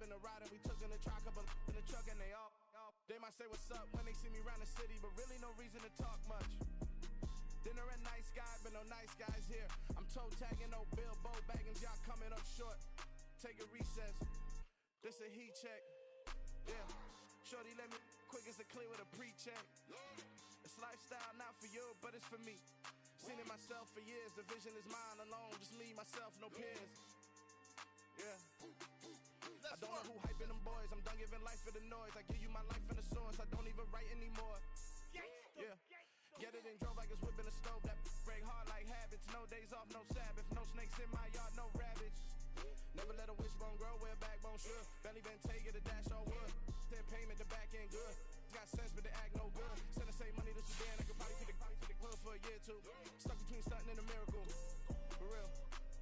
in the ride and we took in the truck, couple in the truck and they all. They might say what's up when they see me around the city, but really no reason to talk much. Dinner at nice guy, but no nice guys here. I'm toe tagging, no Bilbo Baggins, y'all coming up short. Take a recess. This a heat check. Yeah. Shorty let me quick as a clear with a pre-check. It's lifestyle, not for you, but it's for me. Seen it myself for years. The vision is mine alone. Just me, myself, no peers. Yeah. I don't know who hyping them boys. I'm done giving life for the noise. I give you my life in the source. I don't even write anymore. Yeah. Get it and drove like it's whipping the stove. That break hard like habits. No days off, no Sabbath. No snakes in my yard, no rabbits. Never let a wishbone grow where a backbone should. Belly been taking a dash all wood. Then payment, the back end good. Got sense, but they act no good. Send the same money to Sudan. I could probably take the hood for a year or two. Stuck between stunting and a miracle. For real.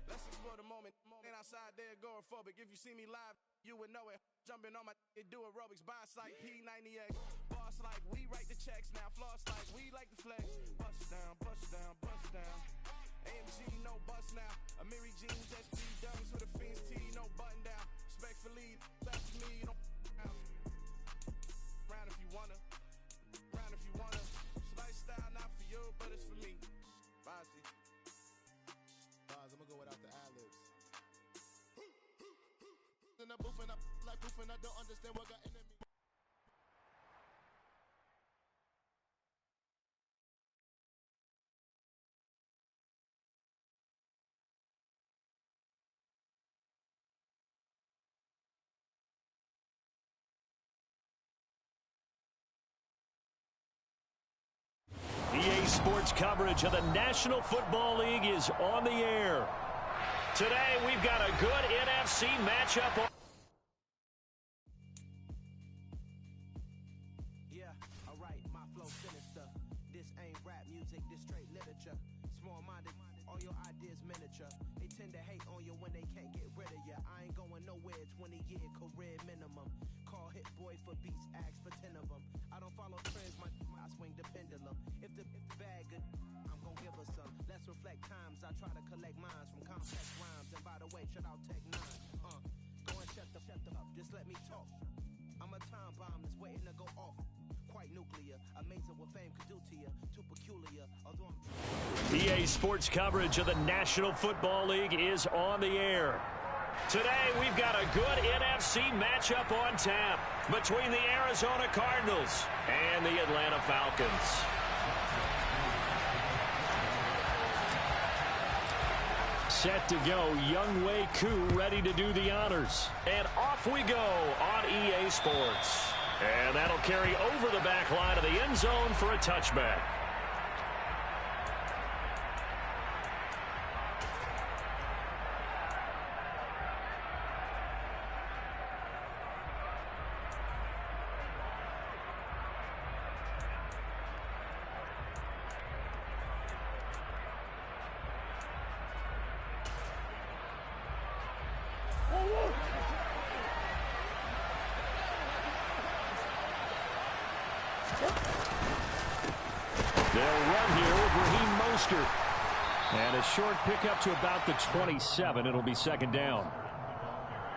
Let's explore the moment. Ain't outside there agoraphobic. If you see me live, you would know it. Jumping on my do aerobics. Boss like P90X. Boss like we write the checks now. Floss like we like the flex. Bust down, bust down, bust down. AMG, no bust now. Amiri jeans, SG dunks with a Fiends T, no button down. Respectfully, that's me, you don't round if you wanna. Round if you wanna. It's lifestyle, not for you, but it's for me. Bossy. Boz, I'm gonna go without the ad-libs. In the booth and I like proof and I don't understand what got enemy. EA Sports coverage of the National Football League is on the air. Today, we've got a good NFC matchup. Yeah, alright, my flow sinister. This ain't rap music, this straight literature. Small-minded, all your ideas miniature. They tend to hate on you when they can't get rid of you. I ain't going nowhere, 20-year career minimum. Call Hit Boy for beats, ask for 10 of them. I don't follow trends, I swing the pendulum. If the bag good, I'm gonna give her some. Let's reflect times, I try to collect minds from complex rhymes. And by the way, shout out Tech 9. Go and shut the up, just let me talk. I'm a time bomb that's waiting to go off. Quite nuclear, amazing what fame could do to you. Too peculiar, although I'm... EA Sports coverage of the National Football League is on the air. Today, we've got a good NFC matchup on tap between the Arizona Cardinals and the Atlanta Falcons. Set to go, Younghoe Koo ready to do the honors. And off we go on EA Sports. And that'll carry over the back line of the end zone for a touchback. They'll run here with Raheem Mostert. And a short pickup to about the 27. It'll be second down.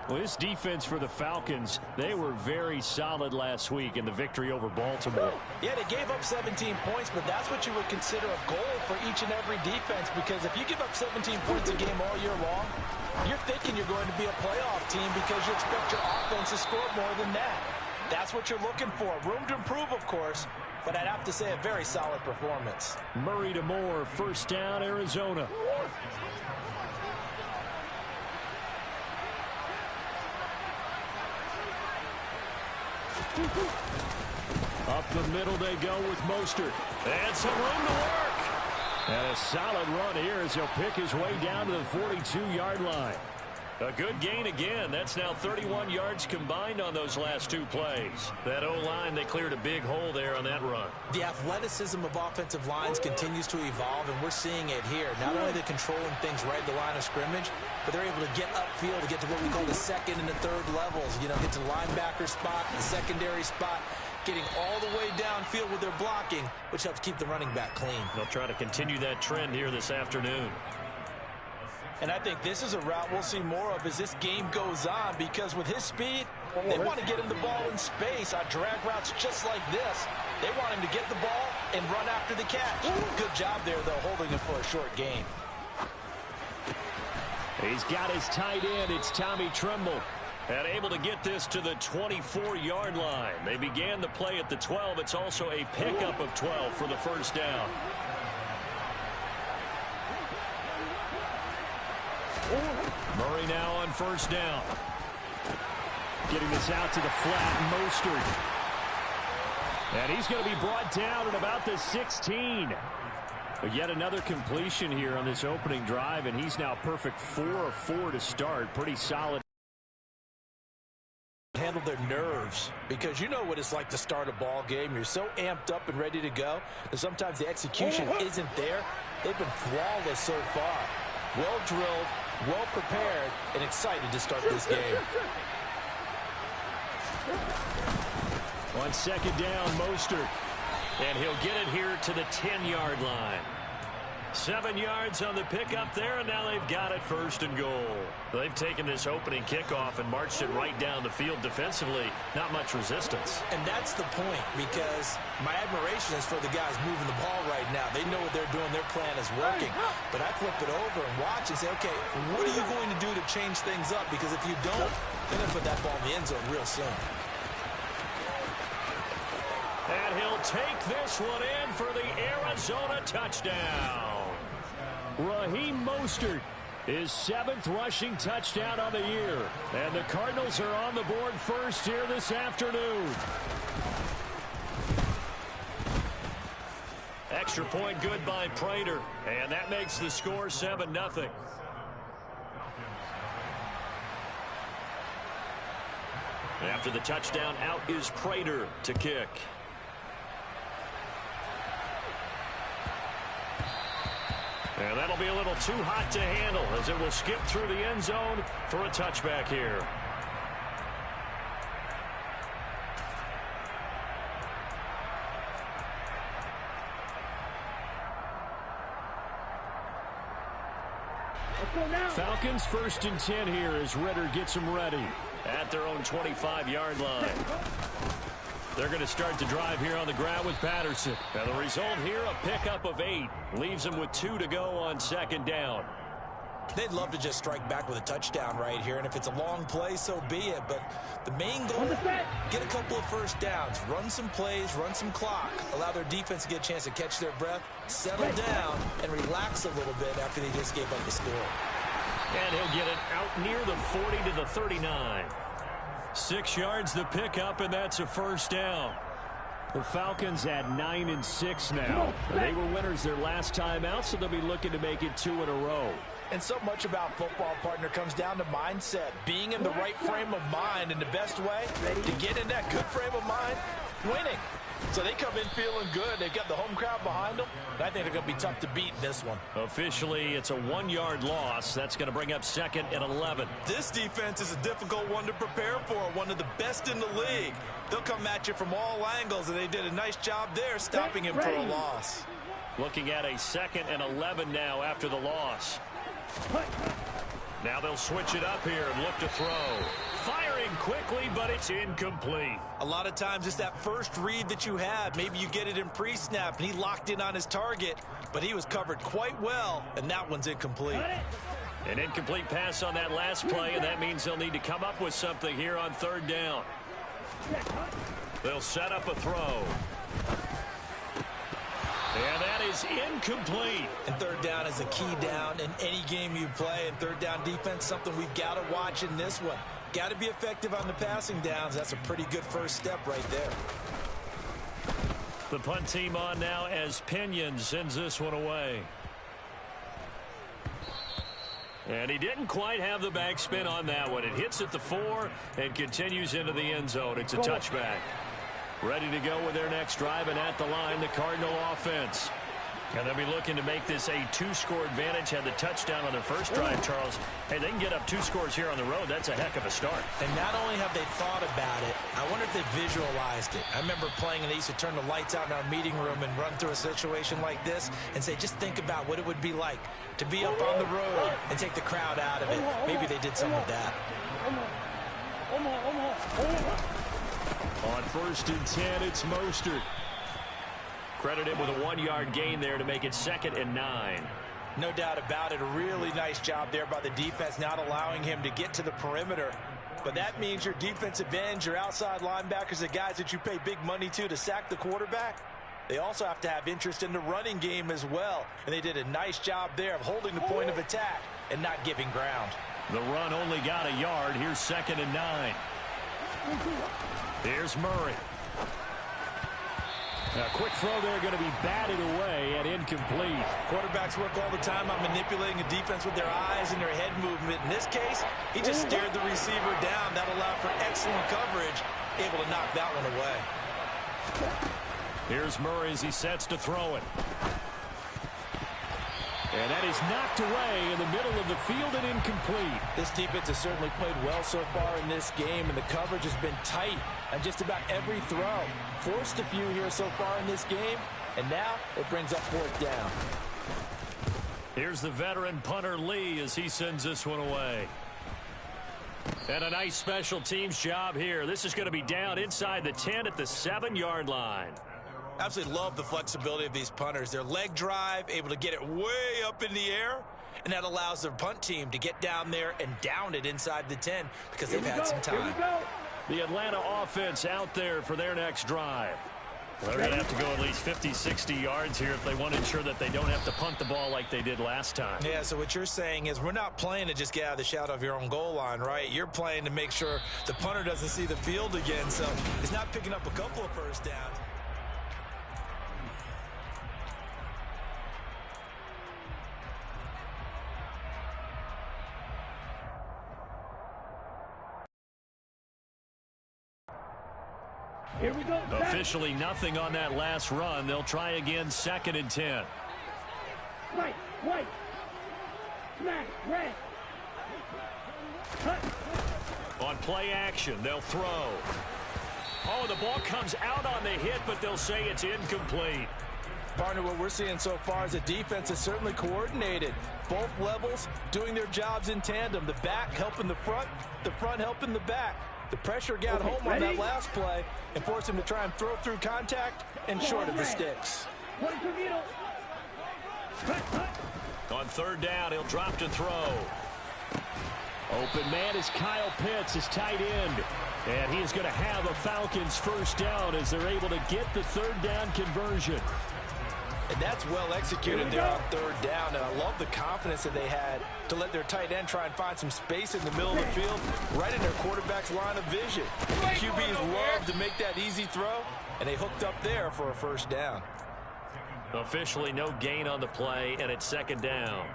Well, this defense for the Falcons, they were very solid last week in the victory over Baltimore. Yeah, they gave up 17 points, but that's what you would consider a goal for each and every defense, because if you give up 17 points a game all year long, you're thinking you're going to be a playoff team because you expect your offense to score more than that. That's what you're looking for. Room to improve, of course, but I'd have to say a very solid performance. Murray to Moore, first down, Arizona. Up the middle they go with Mostert. And some room to work. And a solid run here as he'll pick his way down to the 42-yard line. A good gain again. That's now 31 yards combined on those last two plays. That O-line, they cleared a big hole there on that run. The athleticism of offensive lines continues to evolve, and we're seeing it here. Not only they're controlling things right at the line of scrimmage, but they're able to get upfield to get to what we call the second and the third levels. You know, get to the linebacker spot, the secondary spot, getting all the way downfield with their blocking, which helps keep the running back clean. They'll try to continue that trend here this afternoon. And I think this is a route we'll see more of as this game goes on, because with his speed, they want to get him the ball in space on drag routes just like this. They want him to get the ball and run after the catch. Good job there, though, holding him for a short gain. He's got his tight end. It's Tommy Tremble. And able to get this to the 24-yard line. They began the play at the 12. It's also a pickup of 12 for the first down. Murray now on first down. Getting this out to the flat, Mostert. And he's going to be brought down at about the 16. But yet another completion here on this opening drive, and he's now perfect 4 of 4 to start. Pretty solid. Handle their nerves, because you know what it's like to start a ball game. You're so amped up and ready to go, and sometimes the execution isn't there. They've been flawless so far. Well drilled, well prepared, and excited to start this game. On second down, Mostert. And he'll get it here to the 10-yard line. 7 yards on the pickup there, and now they've got it first and goal. They've taken this opening kickoff and marched it right down the field defensively. Not much resistance. And that's the point, because my admiration is for the guys moving the ball right now. They know what they're doing. Their plan is working. But I flip it over and watch and say, okay, what are you going to do to change things up? Because if you don't, they're going to put that ball in the end zone real soon. And he'll take this one in for the Arizona touchdown. Raheem Mostert, his 7th rushing touchdown on the year. And the Cardinals are on the board first here this afternoon. Extra point good by Prater. And that makes the score 7-0. After the touchdown, out is Prater to kick. And that'll be a little too hot to handle as it will skip through the end zone for a touchback here. Falcons 1st and 10 here as Ritter gets them ready at their own 25-yard line. They're going to start the drive here on the ground with Patterson. And the result here, a pickup of 8. Leaves them with 2 to go on second down. They'd love to just strike back with a touchdown right here. And if it's a long play, so be it. But the main goal, get a couple of first downs. Run some plays, run some clock. Allow their defense to get a chance to catch their breath, settle down, and relax a little bit after they just gave up the score. And he'll get it out near the 40 to the 39. 6 yards the pickup, and that's a first down. The Falcons at 9-6 now. They were winners their last time out, so they'll be looking to make it 2 in a row. And so much about football, partner, comes down to mindset. Being in the right frame of mind, and the best way to get in that good frame of mind, winning. So they come in feeling good. They've got the home crowd behind them. And I think they're going to be tough to beat in this one. Officially, it's a 1-yard loss. That's going to bring up 2nd and 11. This defense is a difficult one to prepare for, one of the best in the league. They'll come at you from all angles, and they did a nice job there stopping him for a loss. Looking at a 2nd and 11 now after the loss. Now they'll switch it up here and look to throw. Firing quickly, but it's incomplete. A lot of times it's that first read that you have. Maybe you get it in pre-snap, and he locked in on his target, but he was covered quite well, and that one's incomplete. An incomplete pass on that last play, and that means they'll need to come up with something here on 3rd down. They'll set up a throw. And that is incomplete. And 3rd down is a key down in any game you play. And 3rd down defense, something we've got to watch in this one. Got to be effective on the passing downs. That's a pretty good first step right there. The punt team on now as Pinion sends this one away. And he didn't quite have the backspin on that one. It hits at the 4 and continues into the end zone. It's a touchback. Ready to go with their next drive, and at the line, the Cardinal offense. And they'll be looking to make this a 2-score advantage. Had the touchdown on their first drive, Charles. Hey, they can get up 2 scores here on the road. That's a heck of a start. And not only have they thought about it, I wonder if they visualized it. I remember playing, and they used to turn the lights out in our meeting room and run through a situation like this and say, just think about what it would be like to be up on the road and take the crowd out of it. Maybe they did some of that. On 1st and 10, it's Mostert. Credited with a 1-yard gain there to make it 2nd and 9. No doubt about it. A really nice job there by the defense, not allowing him to get to the perimeter. But that means your defensive ends, your outside linebackers, the guys that you pay big money to sack the quarterback, they also have to have interest in the running game as well. And they did a nice job there of holding the point of attack and not giving ground. The run only got a yard. Here's 2nd and 9. Here's Murray. A quick throw there, going to be batted away and incomplete. Quarterbacks work all the time on manipulating a defense with their eyes and their head movement. In this case, he just stared the receiver down. That allowed for excellent coverage, able to knock that one away. Here's Murray as he sets to throw it. And that is knocked away in the middle of the field and incomplete. This defense has certainly played well so far in this game, and the coverage has been tight on just about every throw. Forced a few here so far in this game, and now it brings up 4th down. Here's the veteran punter Lee as he sends this one away. And a nice special teams job here. This is going to be down inside the 10 at the 7-yard line. Absolutely love the flexibility of these punters. Their leg drive, able to get it way up in the air, and that allows their punt team to get down there and down it inside the 10 because they've had some time. The Atlanta offense out there for their next drive. They're going to have to go at least 50, 60 yards here if they want to ensure that they don't have to punt the ball like they did last time. Yeah, so what you're saying is we're not playing to just get out of the shadow of your own goal line, right? You're playing to make sure the punter doesn't see the field again, so it's not picking up a couple of first downs. Here we go. Officially nothing on that last run. They'll try again, 2nd and 10. White, smack, red. Cut. On play action, they'll throw. Oh, the ball comes out on the hit, but they'll say it's incomplete. Partner, what we're seeing so far is the defense is certainly coordinated. Both levels doing their jobs in tandem. The back helping the front helping the back. The pressure got home on that last play and forced him to try and throw through contact and short of the sticks. On 3rd down, he'll drop to throw. Open man is Kyle Pitts, his tight end. And he is going to have a Falcons 1st down as they're able to get the 3rd down conversion. And that's well executed there on 3rd down. And I love the confidence that they had to let their tight end try and find some space in the middle of the field, right in their quarterback's line of vision. The QBs love to make that easy throw, and they hooked up there for a 1st down. Officially no gain on the play, and it's 2nd down.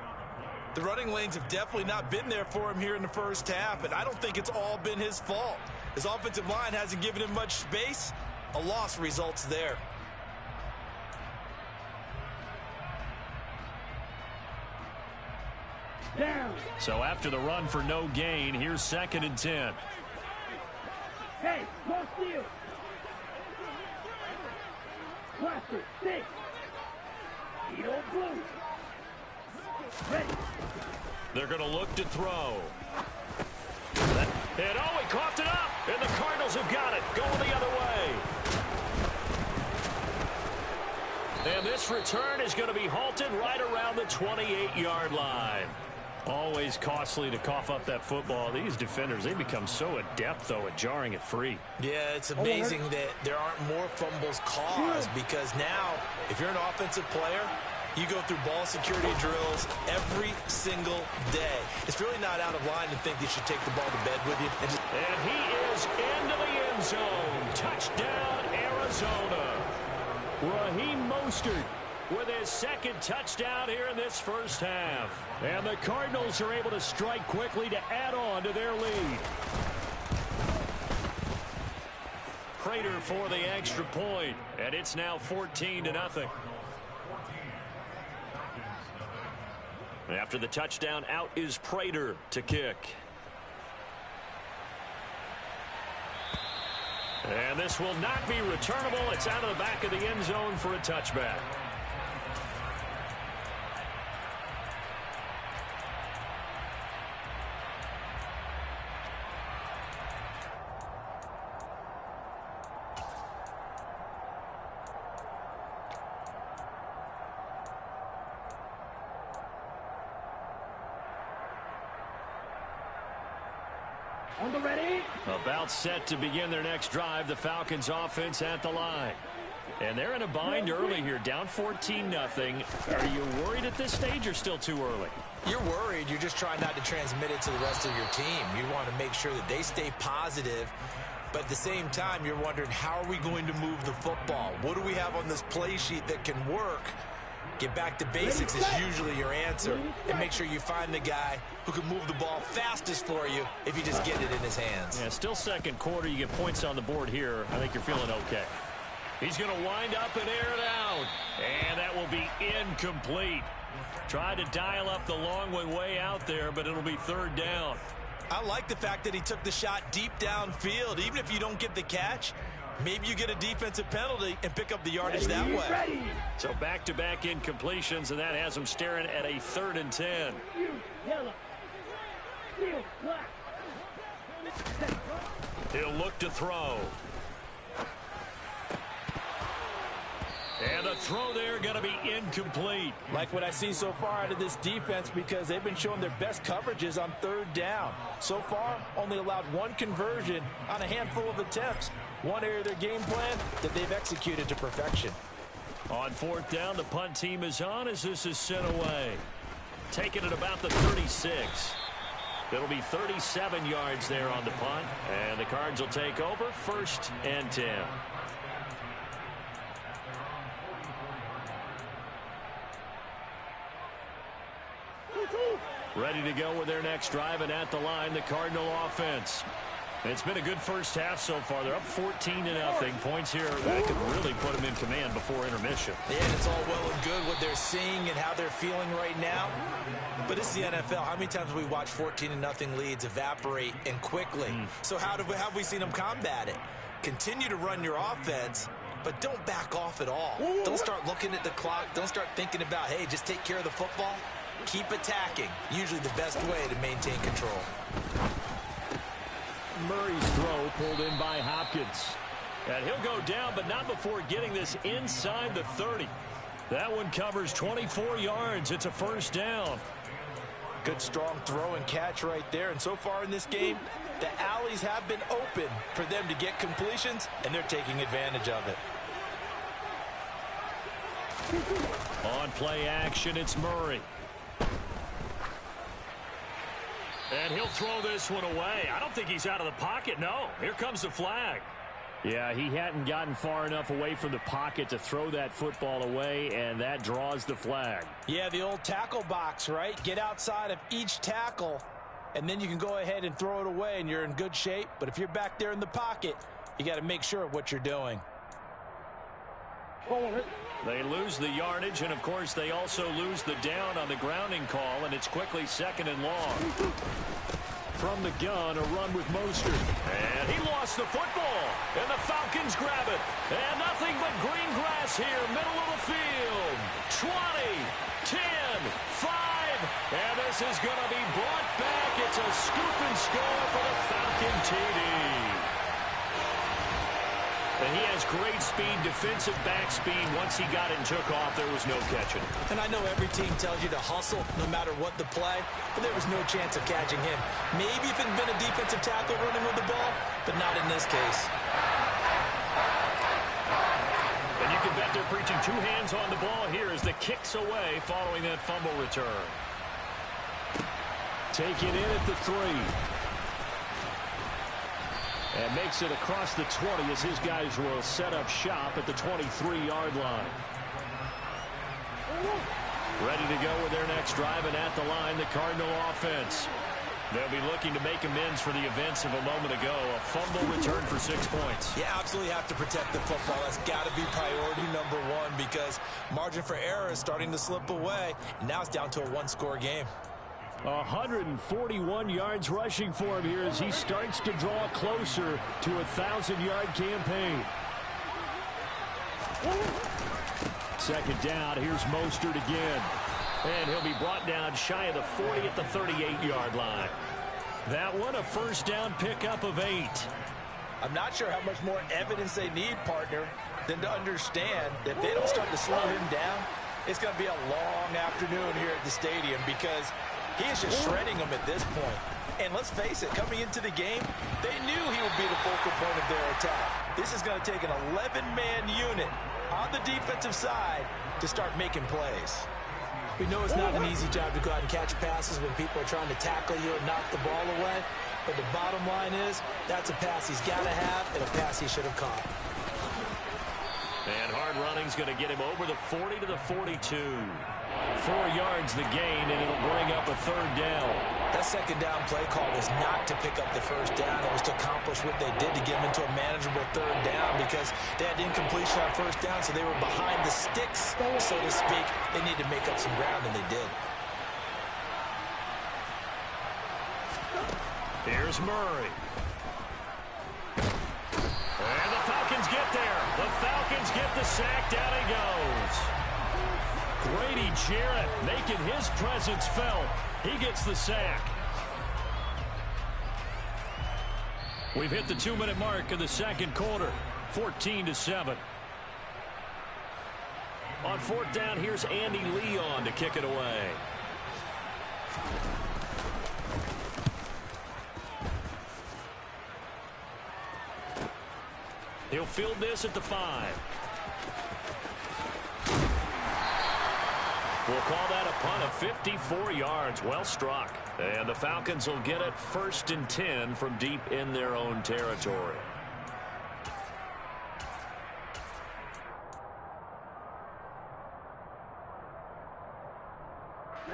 The running lanes have definitely not been there for him here in the first half, and I don't think it's all been his fault. His offensive line hasn't given him much space. A loss results there. Down. So after the run for no gain, here's 2nd and 10. Hey, no steal. Cluster, 6. Edo blue. Ready. They're going to look to throw. And oh, he coughed it up. And the Cardinals have got it. Going the other way. And this return is going to be halted right around the 28-yard line. Always costly to cough up that football. These defenders, they become so adept, though, at jarring it free. Yeah, it's amazing that there aren't more fumbles caused because now, if you're an offensive player, you go through ball security drills every single day. It's really not out of line to think you should take the ball to bed with you. And he is into the end zone. Touchdown, Arizona. Raheem Mostert with his 2nd touchdown here in this first half. And the Cardinals are able to strike quickly to add on to their lead. Prater for the extra point, and it's now 14-0. After the touchdown, out is Prater to kick. And this will not be returnable. It's out of the back of the end zone for a touchback. On the ready. About set to begin their next drive. The Falcons offense at the line. And they're in a bind early here, down 14-0. Are you worried at this stage or still too early? You're worried. You're just trying not to transmit it to the rest of your team. You want to make sure that they stay positive. But at the same time, you're wondering, how are we going to move the football? What do we have on this play sheet that can work? Get back to basics is usually your answer. And make sure you find the guy who can move the ball fastest for you if you just get it in his hands. Yeah, still second quarter. You get points on the board here. I think you're feeling okay. He's going to wind up and air it out. And that will be incomplete. Tried to dial up the long way out there, but it'll be third down. I like the fact that he took the shot deep downfield. Even if you don't get the catch, maybe you get a defensive penalty and pick up the yardage that way. So back-to-back incompletions, and that has him staring at a 3rd and 10. He'll look to throw. And the throw there going to be incomplete. Like what I see so far out of this defense, because they've been showing their best coverages on 3rd down. So far, only allowed 1 conversion on a handful of attempts. One area of their game plan that they've executed to perfection. On 4th down, the punt team is on as this is sent away. Taking it about the 36. It'll be 37 yards there on the punt. And the Cards will take over 1st and 10. Ready to go with their next drive, and at the line, the Cardinal offense. It's been a good first half so far. They're up 14-0. Points here that could really put them in command before intermission. Yeah, and it's all well and good what they're seeing and how they're feeling right now. But it's the NFL. How many times have we watched 14-0 leads evaporate and quickly? So how have we seen them combat it? Continue to run your offense, but don't back off at all. Don't start looking at the clock. Don't start thinking about, hey, just take care of the football. Keep attacking. Usually the best way to maintain control. Murray's throw pulled in by Hopkins. And he'll go down, but not before getting this inside the 30. That one covers 24 yards. It's a 1st down. Good strong throw and catch right there. And so far in this game, the alleys have been open for them to get completions, and they're taking advantage of it. On play action, it's Murray. And he'll throw this one away. I don't think he's out of the pocket. No, here comes the flag. Yeah, he hadn't gotten far enough away from the pocket to throw that football away, and that draws the flag. Yeah, the old tackle box, right? Get outside of each tackle, and then you can go ahead and throw it away, and you're in good shape. But if you're back there in the pocket, you got to make sure of what you're doing. They lose the yardage, and, of course, they also lose the down on the grounding call, and it's quickly 2nd and long. From the gun, a run with Mostert. And he lost the football, and the Falcons grab it. And nothing but green grass here, middle of the field. 20, 10, 5, and this is going to be brought back. It's a scoop and score for the Falcon TD. And he has great speed, defensive back speed. Once he got it and took off, there was no catching. And I know every team tells you to hustle no matter what the play, but there was no chance of catching him. Maybe if it had been a defensive tackle running with the ball, but not in this case. And you can bet they're preaching 2 hands on the ball here as the kick's away following that fumble return. Taken in at the 3. And makes it across the 20 as his guys will set up shop at the 23-yard line. Ready to go with their next drive, and at the line, the Cardinal offense. They'll be looking to make amends for the events of a moment ago. A fumble return for 6 points. Yeah, absolutely have to protect the football. That's got to be priority number one because margin for error is starting to slip away. And now it's down to a one-score game. 141 yards rushing for him here as he starts to draw closer to a 1,000-yard campaign. Second down, here's Mostert again. And he'll be brought down shy of the 40 at the 38-yard line. That one, a first down pickup of 8. I'm not sure how much more evidence they need, partner, than to understand that if they don't start to slow him down, it's going to be a long afternoon here at the stadium because he is just shredding them at this point. And let's face it, coming into the game, they knew he would be the focal point of their attack. This is going to take an 11-man unit on the defensive side to start making plays. We know it's not an easy job to go out and catch passes when people are trying to tackle you and knock the ball away. But the bottom line is, that's a pass he's got to have and a pass he should have caught. And hard running's going to get him over the 40 to the 42. 4 yards the gain, and it'll bring up a third down. That second down play call was not to pick up the first down. It was to accomplish what they did to get them into a manageable third down because they had incompletion on first down, so they were behind the sticks, so to speak. They needed to make up some ground, and they did. Here's Murray. And the Falcons get there. The Falcons get the sack. Down he goes. Grady Jarrett making his presence felt. He gets the sack. We've hit the 2-minute mark of the second quarter. 14-7. On fourth down, here's Andy Leon to kick it away. He'll field this at the 5. We'll call that a punt of 54 yards. Well struck. And the Falcons will get it 1st and 10 from deep in their own territory.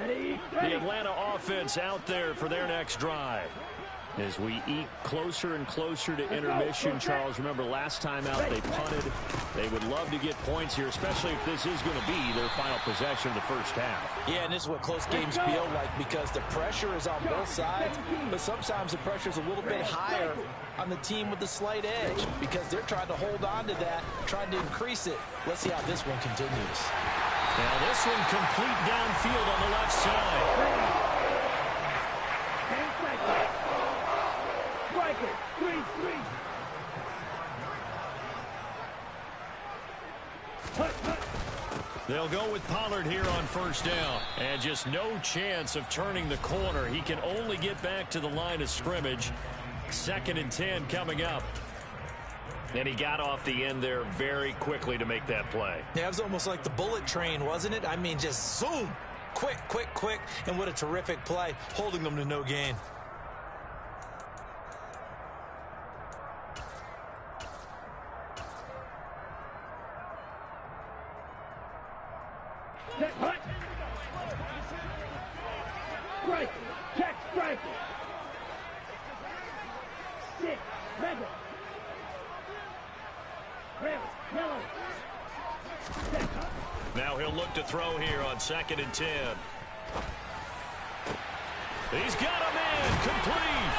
The Atlanta offense out there for their next drive. As we eat closer and closer to intermission, Charles, remember last time out they punted. They would love to get points here, especially if this is going to be their final possession of the first half. Yeah, and this is what close games feel like because the pressure is on both sides, but sometimes the pressure is a little bit higher on the team with the slight edge because they're trying to hold on to that, trying to increase it. Let's see how this one continues. Now this one complete downfield on the left side. They'll go with Pollard here on first down. And just no chance of turning the corner. He can only get back to the line of scrimmage. 2nd and 10 coming up. And he got off the end there very quickly to make that play. Yeah, it was almost like the bullet train, wasn't it? I mean, just zoom. Quick, quick, quick. And what a terrific play, holding them to no gain. Now he'll look to throw here on 2nd and 10. He's got a man complete.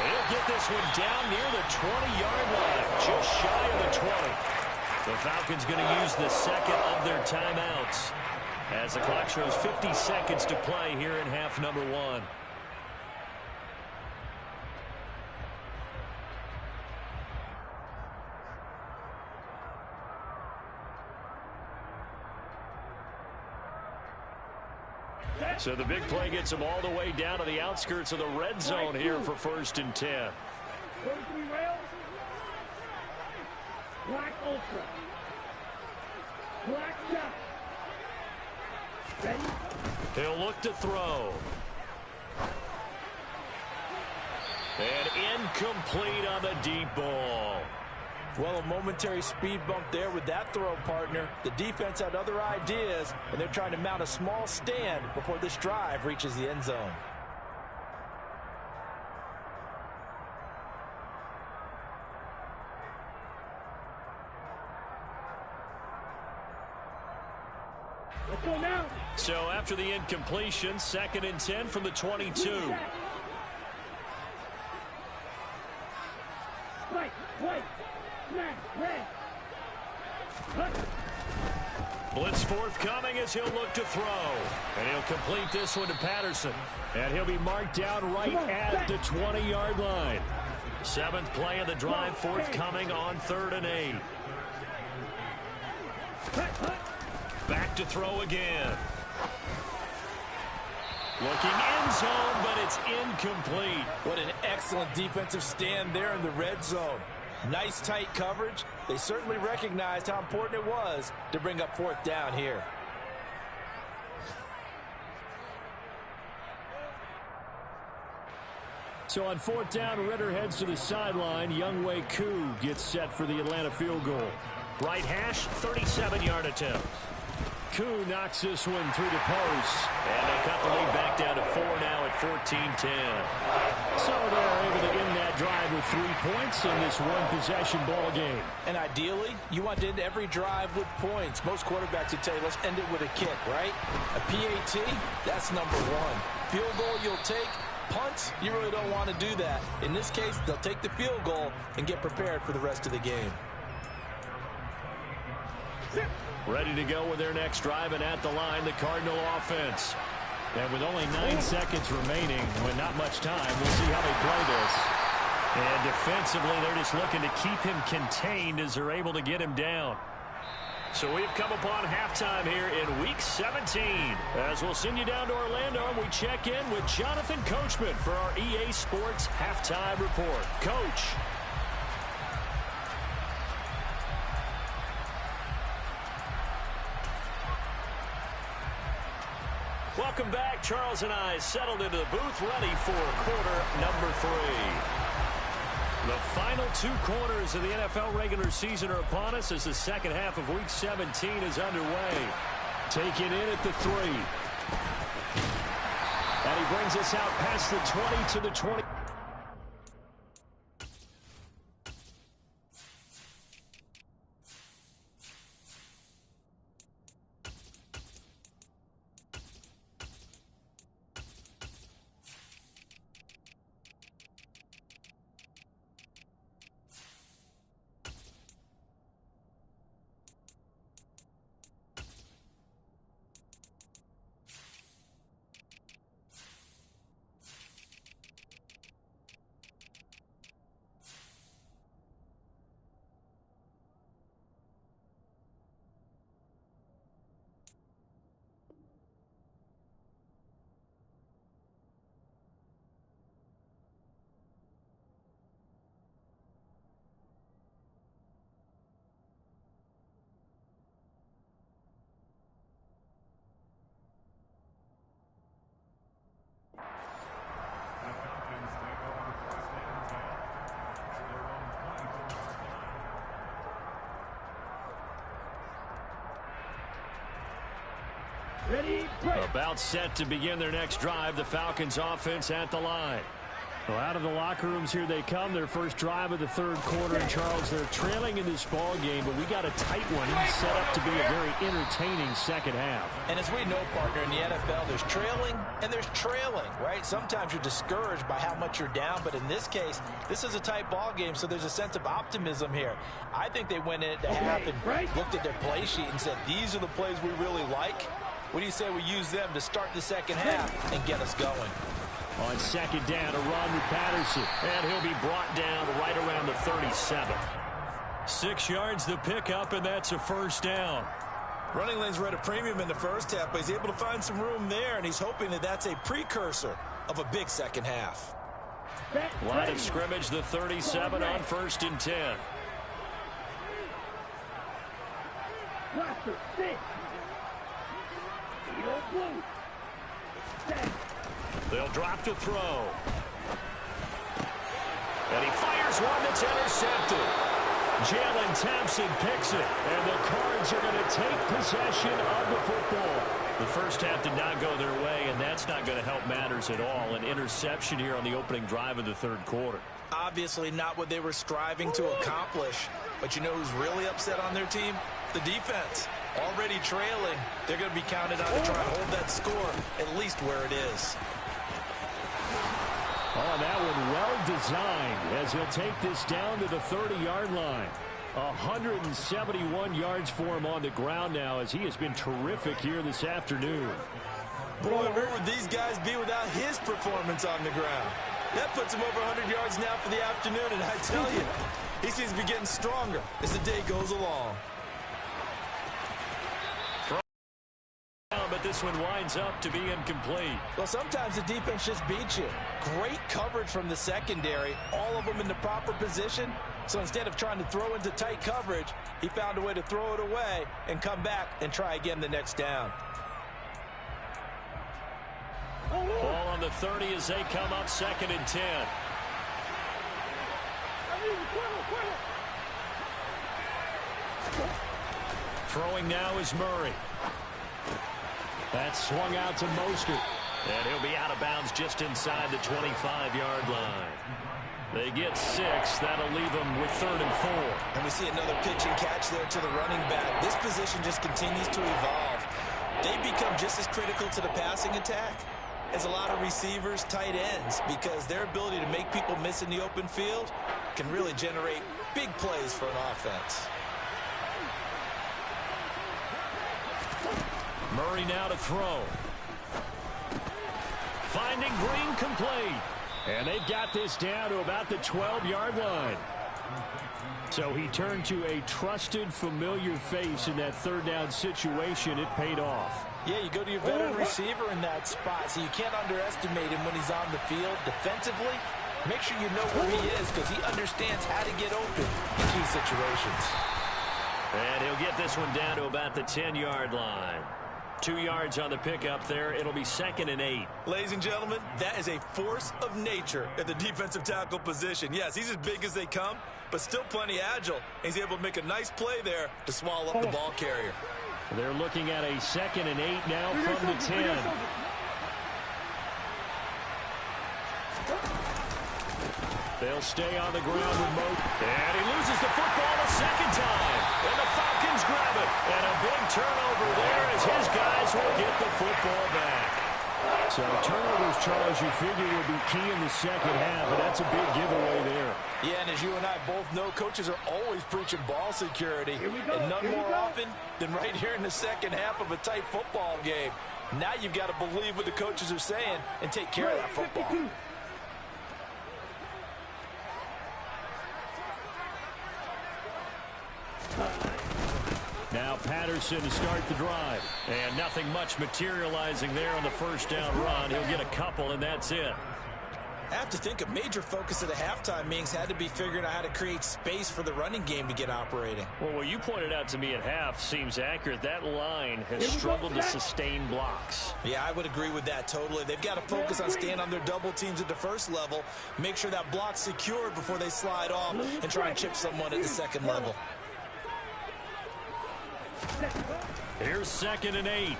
He'll get this one down near the 20-yard line, just shy of the 20. The Falcons going to use the second of their timeouts as the clock shows 50 seconds to play here in half number 1. So the big play gets him all the way down to the outskirts of the red zone here for 1st and 10. Black Ultra. Black Chuck. Ready? He'll look to throw. And incomplete on the deep ball. Well, a momentary speed bump there with that throw, partner. The defense had other ideas, and they're trying to mount a small stand before this drive reaches the end zone. after the incompletion. 2nd and 10 from the 22. Blitz forthcoming as he'll look to throw. And he'll complete this one to Patterson. And he'll be marked down right at the 20-yard line. 7th play of the drive forthcoming on 3rd and 8. Back to throw again. Looking end zone, but it's incomplete. What an excellent defensive stand there in the red zone. Nice tight coverage. They certainly recognized how important it was to bring up 4th down here. So on 4th down, Ritter heads to the sideline. Younghoe Koo gets set for the Atlanta field goal. Right hash, 37-yard attempt. Koo knocks this one through the post. And they'll cut the lead back down to 4 now at 14-10. So they're able to end that drive with 3 points in this one-possession ball game. And ideally, you want to end every drive with points. Most quarterbacks would tell you, let's end it with a kick, right? A PAT, that's number 1. Field goal you'll take. Punts, you really don't want to do that. In this case, they'll take the field goal and get prepared for the rest of the game. Ready to go with their next drive, and at the line, the Cardinal offense. And with only 9 seconds remaining, with not much time, we'll see how they play this. And defensively, they're just looking to keep him contained as they're able to get him down. So we've come upon halftime here in Week 17. As we'll send you down to Orlando, and we check in with Jonathan Coachman for our EA Sports Halftime Report. Coach. Welcome back. Charles and I settled into the booth, ready for quarter number 3. The final 2 quarters of the NFL regular season are upon us as the second half of Week 17 is underway. Taken in at the 3. And he brings us out past the 20 to the 20. About set to begin their next drive, the Falcons offense at the line. Well, out of the locker rooms here they come, their first drive of the 3rd quarter. And Charles, they're trailing in this ball game, but we got a tight one set up to be a very entertaining second half. And as we know, partner, in the NFL, there's trailing and there's trailing, right? Sometimes you're discouraged by how much you're down, but in this case, this is a tight ball game, so there's a sense of optimism here. I think they went in at the half and looked at their play sheet and said, these are the plays we really like. What do you say we use them to start the second half and get us going? On 2nd down, a run with Patterson. And he'll be brought down right around the 37. 6 yards the pickup, and that's a 1st down. Running lanes were at a premium in the first half, but he's able to find some room there, and he's hoping that that's a precursor of a big second half. Line of scrimmage, the 37 on 1st and 10. They'll drop to throw. And he fires one that's intercepted. Jalen Thompson picks it, and the Cards are going to take possession of the football. The first half did not go their way, and that's not going to help matters at all. An interception here on the opening drive of the 3rd quarter. Obviously not what they were striving to accomplish. But you know who's really upset on their team? The defense. Already trailing, they're going to be counted on to try and hold that score at least where it is. Oh, that one well designed as he'll take this down to the 30-yard line. 171 yards for him on the ground now as he has been terrific here this afternoon. Boy, where would these guys be without his performance on the ground? That puts him over 100 yards now for the afternoon, and I tell you, he seems to be getting stronger as the day goes along. But this one winds up to be incomplete. Well, sometimes the defense just beats you. Great coverage from the secondary, all of them in the proper position. So instead of trying to throw into tight coverage, he found a way to throw it away and come back and try again the next down. Ball on the 30 as they come up 2nd and 10. Throwing now is Murray. That's swung out to Mostert. And he'll be out of bounds just inside the 25-yard line. They get 6. That'll leave them with 3rd and 4. And we see another pitch and catch there to the running back. This position just continues to evolve. They become just as critical to the passing attack as a lot of receivers, tight ends, because their ability to make people miss in the open field can really generate big plays for an offense. Murray now to throw. Finding Green complete. And they've got this down to about the 12-yard line. So he turned to a trusted, familiar face in that 3rd down situation. It paid off. Yeah, you go to your veteran receiver in that spot, so you can't underestimate him when he's on the field defensively. Make sure you know where he is because he understands how to get open in key situations. And he'll get this one down to about the 10-yard line. 2 yards on the pickup there. It'll be 2nd and 8. Ladies and gentlemen, that is a force of nature at the defensive tackle position. Yes, he's as big as they come, but still plenty agile. He's able to make a nice play there to swallow up the ball carrier. They're looking at a 2nd and 8 now from the 10. They'll stay on the ground with Mo. And he loses the football a 2nd time. And the Falcons grab it. And a big turnover there as his guys will get the football back. So turnovers, Charles, you figure would be key in the 2nd half, and that's a big giveaway there. Yeah, and as you and I both know, coaches are always preaching ball security, and none more often than right here in the 2nd half of a tight football game. Now you've got to believe what the coaches are saying and take care of that football. Now Patterson to start the drive. And nothing much materializing there on the 1st down run. He'll get a couple, and that's it. I have to think a major focus of the halftime meetings had to be figuring out how to create space for the running game to get operating. Well, what you pointed out to me at half seems accurate. That line has struggled to sustain blocks. Yeah, I would agree with that totally. They've got to focus on staying on their double teams at the 1st level, make sure that block's secured before they slide off and try and chip someone at the 2nd level. Here's 2nd and 8.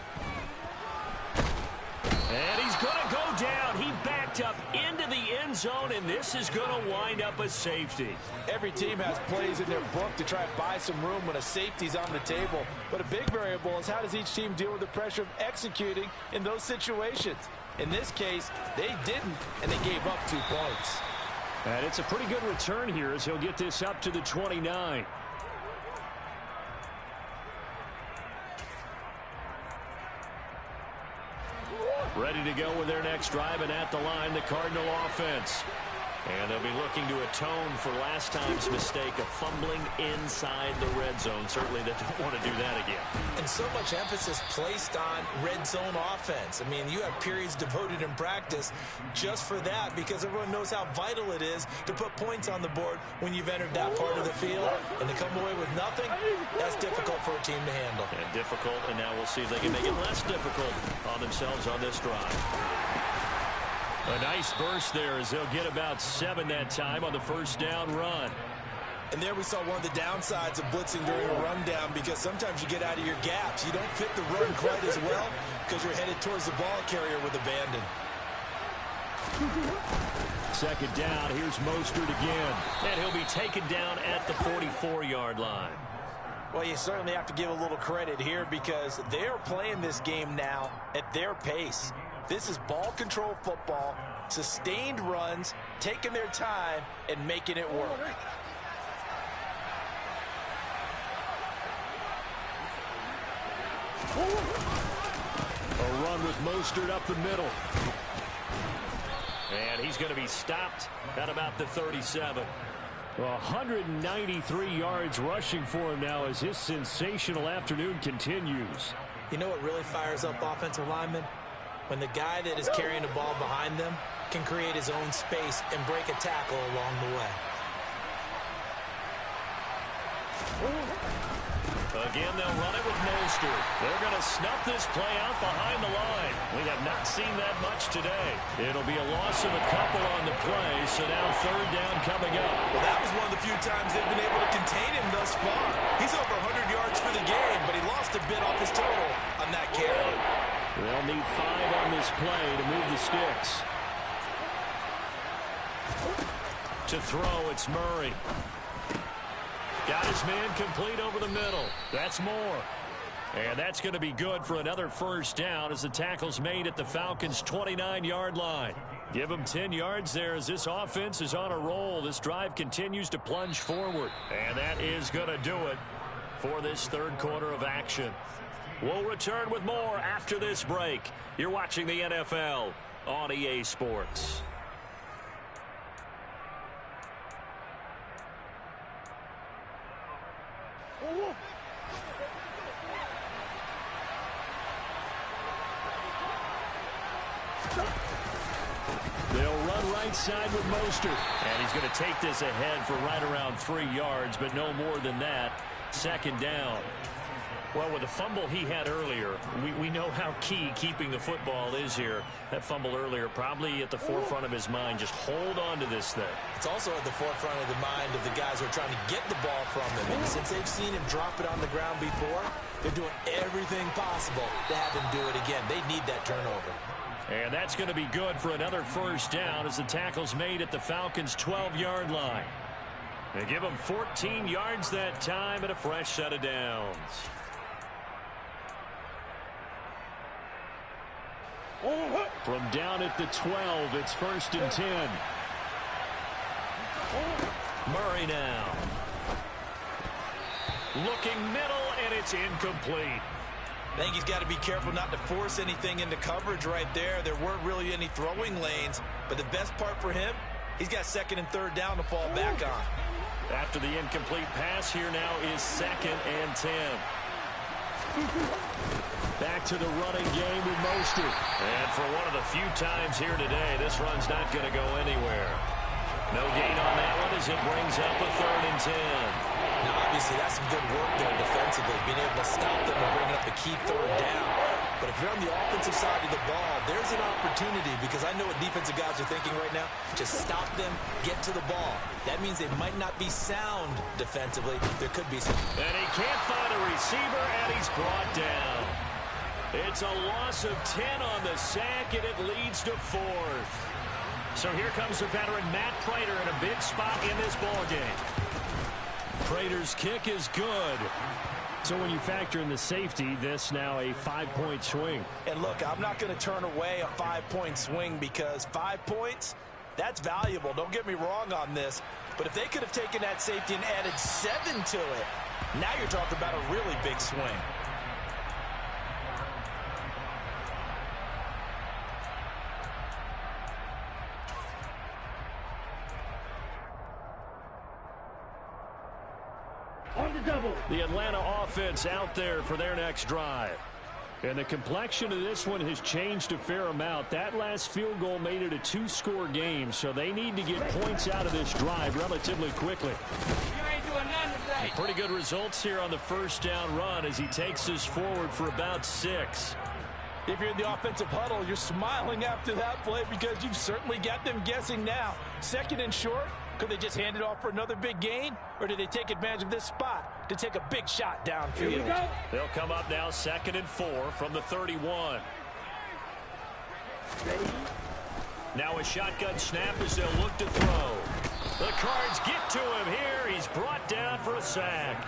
And he's going to go down. He backed up into the end zone, and this is going to wind up a safety. Every team has plays in their book to try and buy some room when a safety's on the table. But a big variable is how does each team deal with the pressure of executing in those situations. In this case, they didn't, and they gave up 2 points. And it's a pretty good return here as he'll get this up to the 29. Ready to go with their next drive, and at the line, the Cardinal offense. And they'll be looking to atone for last time's mistake of fumbling inside the red zone. Certainly they don't want to do that again. And so much emphasis placed on red zone offense. I mean, you have periods devoted in practice just for that because everyone knows how vital it is to put points on the board when you've entered that part of the field. And to come away with nothing, that's difficult for a team to handle. And difficult, and now we'll see if they can make it less difficult on themselves on this drive. A nice burst there as they'll get about 7 that time on the 1st down run. And there we saw one of the downsides of blitzing during a rundown because sometimes you get out of your gaps. You don't fit the run quite as well because you're headed towards the ball carrier with abandon. 2nd down. Here's Mostert again. And he'll be taken down at the 44-yard line. Well, you certainly have to give a little credit here because they're playing this game now at their pace. This is ball control football, sustained runs, taking their time, and making it work. A run with Mostert up the middle. And he's going to be stopped at about the 37. 193 yards rushing for him now as his sensational afternoon continues. You know what really fires up offensive linemen? When the guy that is carrying the ball behind them can create his own space and break a tackle along the way. Again, they'll run it with Mostert. They're going to snuff this play out behind the line. We have not seen that much today. It'll be a loss of a couple on the play, so now third down coming up. Well, that was one of the few times they've been able to contain him thus far. He's over 100 yards for the game, but he lost a bit off his total on that carry. They'll need 5 on this play to move the sticks. To throw, it's Murray. Got his man complete over the middle. That's more. And that's going to be good for another first down as the tackle's made at the Falcons' 29-yard line. Give them 10 yards there as this offense is on a roll. This drive continues to plunge forward. And that is going to do it for this third quarter of action. We'll return with more after this break. You're watching the NFL on EA Sports. They'll run right side with Mostert. And he's going to take this ahead for right around 3 yards, but no more than that. Second down. Well, with the fumble he had earlier, we know how key keeping the football is here. That fumble earlier probably at the forefront of his mind. Just hold on to this thing. It's also at the forefront of the mind of the guys who are trying to get the ball from him. And since they've seen him drop it on the ground before, they're doing everything possible to have him do it again. They need that turnover. And that's going to be good for another first down as the tackle's made at the Falcons' 12-yard line. They give them 14 yards that time and a fresh set of downs. From down at the 12, it's 1st and 10. Murray now. Looking middle, and it's incomplete. I think he's got to be careful not to force anything into coverage right there. There weren't really any throwing lanes, but the best part for him, he's got 2nd and 3rd down to fall back on. After the incomplete pass, here now is 2nd and 10. Back to the running game with Mostert. And for one of the few times here today, this run's not going to go anywhere. No gain on that one as it brings up a 3rd and 10. Now, obviously, that's some good work there defensively, being able to stop them and bring up the key 3rd down. But if you're on the offensive side of the ball, there's an opportunity because I know what defensive guys are thinking right now. Just stop them, get to the ball. That means they might not be sound defensively. There could be some. And he can't find a receiver, and he's brought down. It's a loss of 10 on the sack, and it leads to 4th. So here comes the veteran Matt Prater in a big spot in this ballgame. Prater's kick is good. So when you factor in the safety, this now a 5-point swing. And look, I'm not going to turn away a 5-point swing because 5 points, that's valuable. Don't get me wrong on this. But if they could have taken that safety and added 7 to it, now you're talking about a really big swing. The Atlanta offense out there for their next drive. And the complexion of this one has changed a fair amount. That last field goal made it a 2-score game, so they need to get points out of this drive relatively quickly. You ain't doing nothing today. Pretty good results here on the first down run as he takes this forward for about 6. If you're in the offensive huddle, you're smiling after that play because you've certainly got them guessing now. 2nd and short. Could they just hand it off for another big gain? Or did they take advantage of this spot to take a big shot downfield? Here we go. They'll come up now 2nd and 4 from the 31. Now a shotgun snap as they'll look to throw. The Cards get to him here. He's brought down for a sack.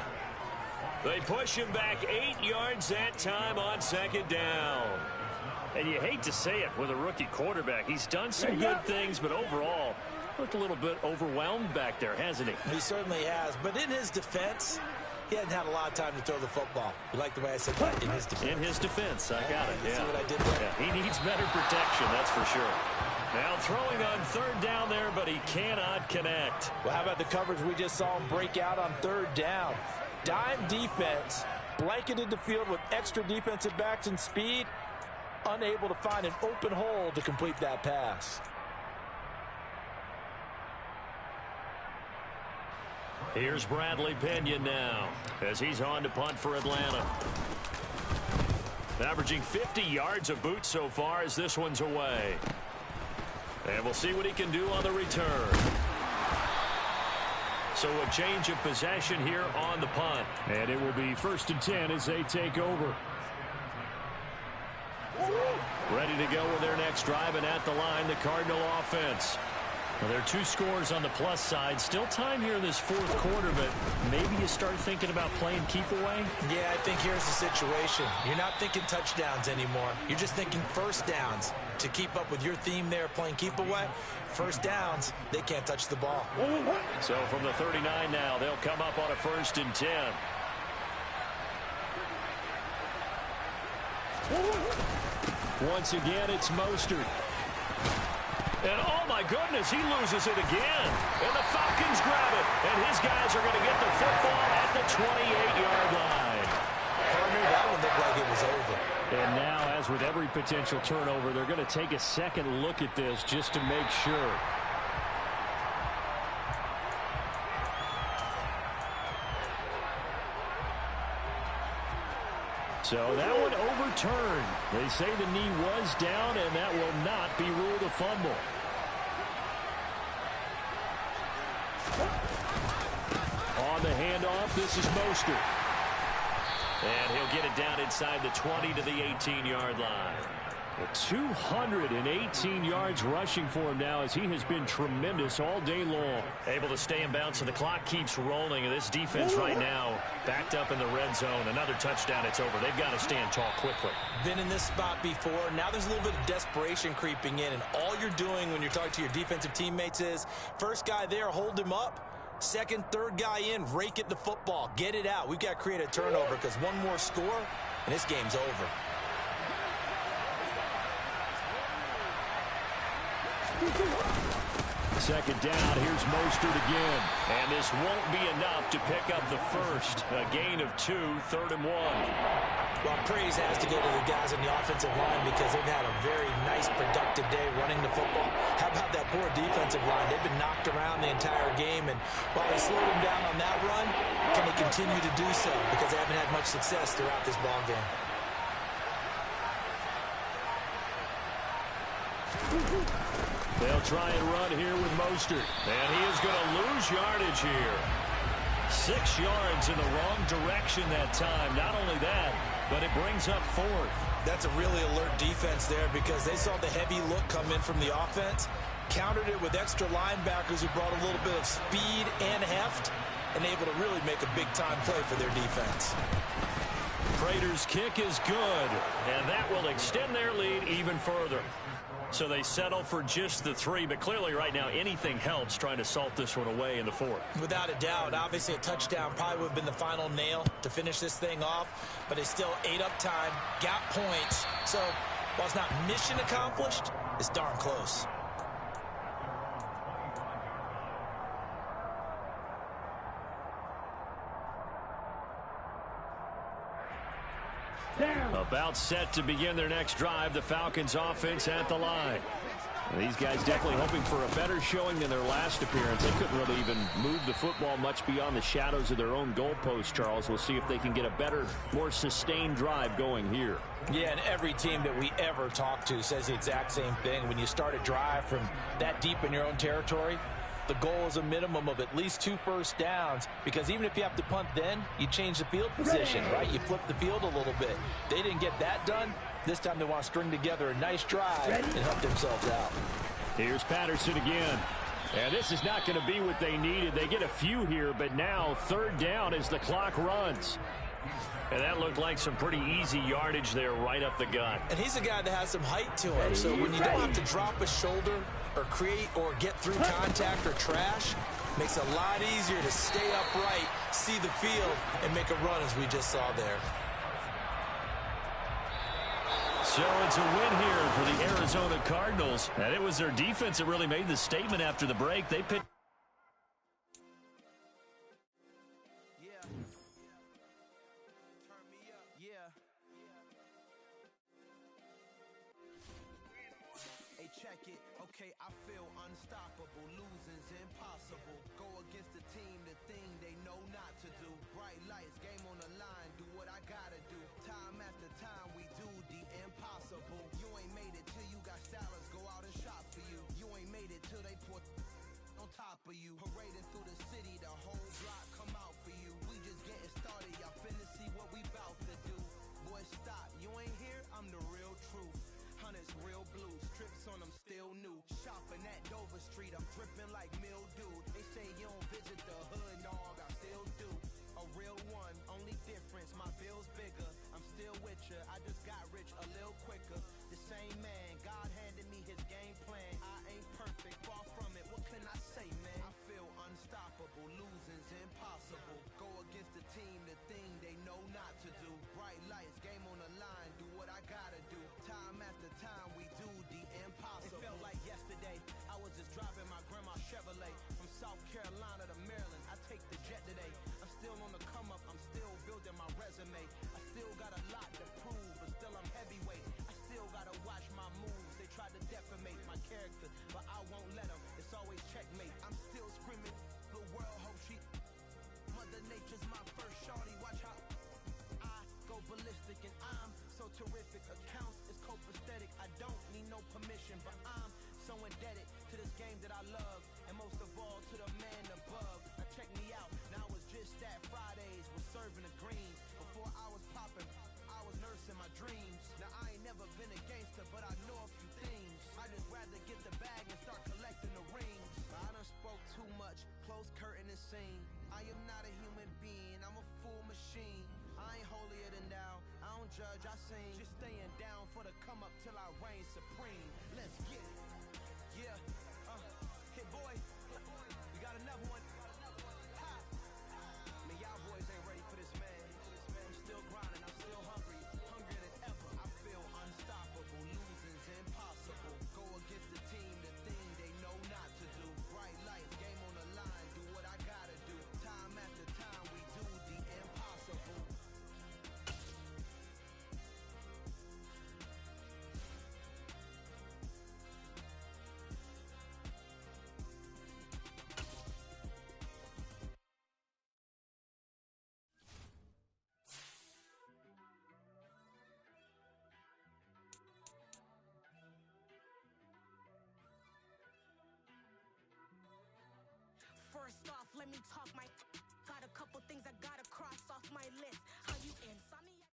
They push him back 8 yards that time on second down. And you hate to say it with a rookie quarterback. He's done some good things, but overall, looked a little bit overwhelmed back there, hasn't he? He certainly has. But in his defense, he hasn't had a lot of time to throw the football. You like the way I said that? In his defense. In his defense. I got it. See what I did there? Yeah, he needs better protection, that's for sure. Now throwing on third down there, but he cannot connect. Well, how about the coverage we just saw him break out on third down? Dime defense, blanketed the field with extra defensive backs and speed, unable to find an open hole to complete that pass. Here's Bradley Pinion now as he's on to punt for Atlanta. Averaging 50 yards of boot so far as this one's away. And we'll see what he can do on the return. So a change of possession here on the punt. And it will be 1st and 10 as they take over. Ready to go with their next drive, and at the line, the Cardinal offense. Well, there are 2 scores on the plus side. Still time here in this 4th quarter, but maybe you start thinking about playing keep away? Yeah, I think here's the situation. You're not thinking touchdowns anymore. You're just thinking first downs. To keep up with your theme there, playing keep away, first downs, they can't touch the ball. So from the 39 now, they'll come up on a 1st and 10. Once again, it's Mostert. And oh my goodness, he loses it again. And the Falcons grab it. And his guys are going to get the football at the 28-yard line. Partner, that one looked like it was over. And now, as with every potential turnover, they're going to take a second look at this just to make sure. So that one overturned. They say the knee was down, and that will not be ruled a fumble. On the handoff, this is Mostert. And he'll get it down inside the 20 to the 18-yard line. 218 yards rushing for him now as he has been tremendous all day long. Able to stay in bounds, so the clock keeps rolling. And this defense right now backed up in the red zone. Another touchdown, it's over. They've got to stand tall quickly. Been in this spot before. Now there's a little bit of desperation creeping in. And all you're doing when you're talking to your defensive teammates is, first guy there, hold him up. Second, third guy in, rake at the football. Get it out. We've got to create a turnover because one more score, and this game's over. Second down, here's Mostert again. And this won't be enough to pick up the first. A gain of 2, 3rd and 1. Well, praise has to go to the guys on the offensive line because they've had a very nice, productive day running the football. How about that poor defensive line? They've been knocked around the entire game, and while they slowed them down on that run, can they continue to do so? Because they haven't had much success throughout this ball game. They'll try and run here with Mostert. And he is going to lose yardage here. 6 yards in the wrong direction that time. Not only that, but it brings up 4th. That's a really alert defense there because they saw the heavy look come in from the offense, countered it with extra linebackers who brought a little bit of speed and heft, and able to really make a big-time play for their defense. Prater's kick is good, and that will extend their lead even further. So they settle for just the 3, but clearly right now anything helps trying to salt this one away in the 4th. Without a doubt, obviously a touchdown probably would have been the final nail to finish this thing off, but it's still ate up time, got points. So while it's not mission accomplished, it's darn close. About set to begin their next drive, the Falcons offense at the line. These guys definitely hoping for a better showing than their last appearance. They couldn't really even move the football much beyond the shadows of their own goalpost, Charles. We'll see if they can get a better, more sustained drive going here. Yeah, and every team that we ever talk to says the exact same thing. When you start a drive from that deep in your own territory, the goal is a minimum of at least 2 first downs, because even if you have to punt then, you change the field position, right? You flip the field a little bit. They didn't get that done. This time they want to string together a nice drive and help themselves out. Here's Patterson again. And this is not going to be what they needed. They get a few here, but now 3rd down as the clock runs. And that looked like some pretty easy yardage there right up the gut. And he's a guy that has some height to him. So when you don't have to drop a shoulder or create or get through contact or trash, makes it a lot easier to stay upright, see the field, and make a run as we just saw there. So it's a win here for the Arizona Cardinals. And it was their defense that really made the statement after the break. They picked. Okay, I feel unstoppable. Losing's impossible. Go against the team, the thing they know not to do. Bright lights, game on the line, do what I gotta do. Time after time, we do the impossible. You ain't made it till you got salads, go out and shop for you. You ain't made it till they pour on top of you. Parading through the city, the whole block come out for you. We just getting started, y'all finna see what we bout to do. Boy, stop, you ain't here, I'm the real truth. Hunters, real blue, strips on them still new. Shopping at Dover Street, I'm dripping like mildew. They say you don't visit the hood, dog, I still do. A real one, only difference, my bill's bigger. I'm still with ya, I just got rich a little quicker. The same man, God handed me his game plan. I ain't perfect, far from it, what can I say, man? I feel unstoppable, losing's impossible. Go against the team, the thing they know not to do. Bright lights, game on the line, do what I gotta do. Time after time, we do the impossible. It felt like yesterday, I was just driving my grandma's Chevrolet from South Carolina to Maryland. I take the jet today. I'm still on the come up, I'm still building my resume. I still got a lot to prove, but still I'm heavyweight. I still gotta watch my moves. They try to defamate my character, but I won't let them. It's always checkmate. I'm still screaming, the world hope she. Mother Nature's my first shorty. Watch how I go ballistic, and I'm so terrific. Accounts is copacetic. I don't need no permission, but I'm so indebted to this game that I love, and most of all to the man above. Now check me out. Now it's just that Fridays was serving the greens. Before I was popping, I was nursing my dreams. Now I ain't never been a gangster, but I know a few things. I just rather get the bag and start collecting the rings. But I done spoke too much. Close curtain and scene. I am not a human being. I'm a full machine. I ain't holier than thou. I don't judge, I sing. Just staying down for the come up till I reign supreme. Let's get it. Yeah. Hit boy. We got another one. Ha. Man, y'all boys ain't ready for this, man. I'm still grinding. I'm still hungry. Hungrier than ever. I feel unstoppable. Losing's impossible. Go against the team, the thing they know not to do. Bright lights, game on the line. Do what I gotta do. Time after time, we do the impossible. First off, let me talk my. Got a couple things I gotta cross off my list. How you insomnia?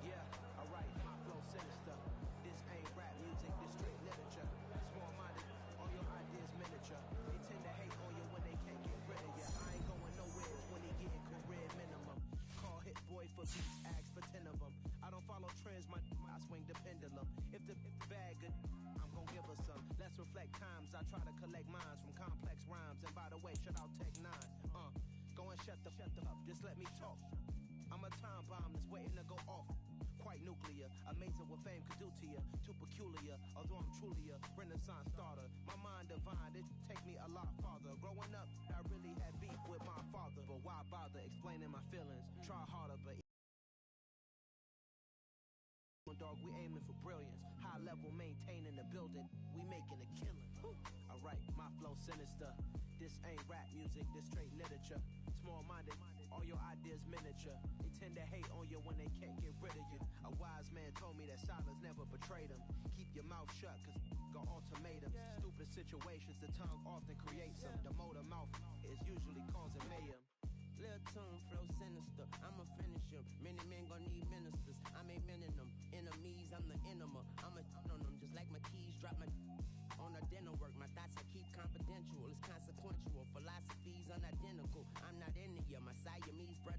Yeah, alright, my flow sinister. This ain't rap music, this straight literature. Small-minded, all your ideas miniature. They tend to hate on you when they can't get rid of you. I ain't going nowhere when they getting career minimum. Call hit boy for beats, ask for 10 of them. I don't follow trends, I swing the pendulum. If the bag good, I'm gon' give her some. Let's reflect times, I try to collect minds from complex rhymes. And by the way, shout out Tech 9. Go and shut the up, just let me talk. I'm a time bomb that's waiting to go off. Quite nuclear, amazing what fame could do to you. Too peculiar, although I'm truly a renaissance starter. My mind divine, it take me a lot farther. Growing up, I really had beef with my father. But why bother explaining my feelings? Try harder, but dog, we aiming for brilliance. High level, maintaining the building. We making a killing. Alright, my flow sinister. This ain't rap music, this straight literature. Small-minded, all your ideas miniature. They tend to hate on you when they can't get rid of you. A wise man told me that silence never betrayed him. Keep your mouth shut, cause got ultimatums. Stupid situations, the tongue often creates them. The motor mouth is usually causing mayhem. Lil' tune, flow sinister, I'ma finish him. Many men gon' need ministers, I'm a men in them. Enemies, I'm the enema, I'ma on them. Just like my keys, drop my on a dinner work. My thoughts I keep confidential, it's consequential.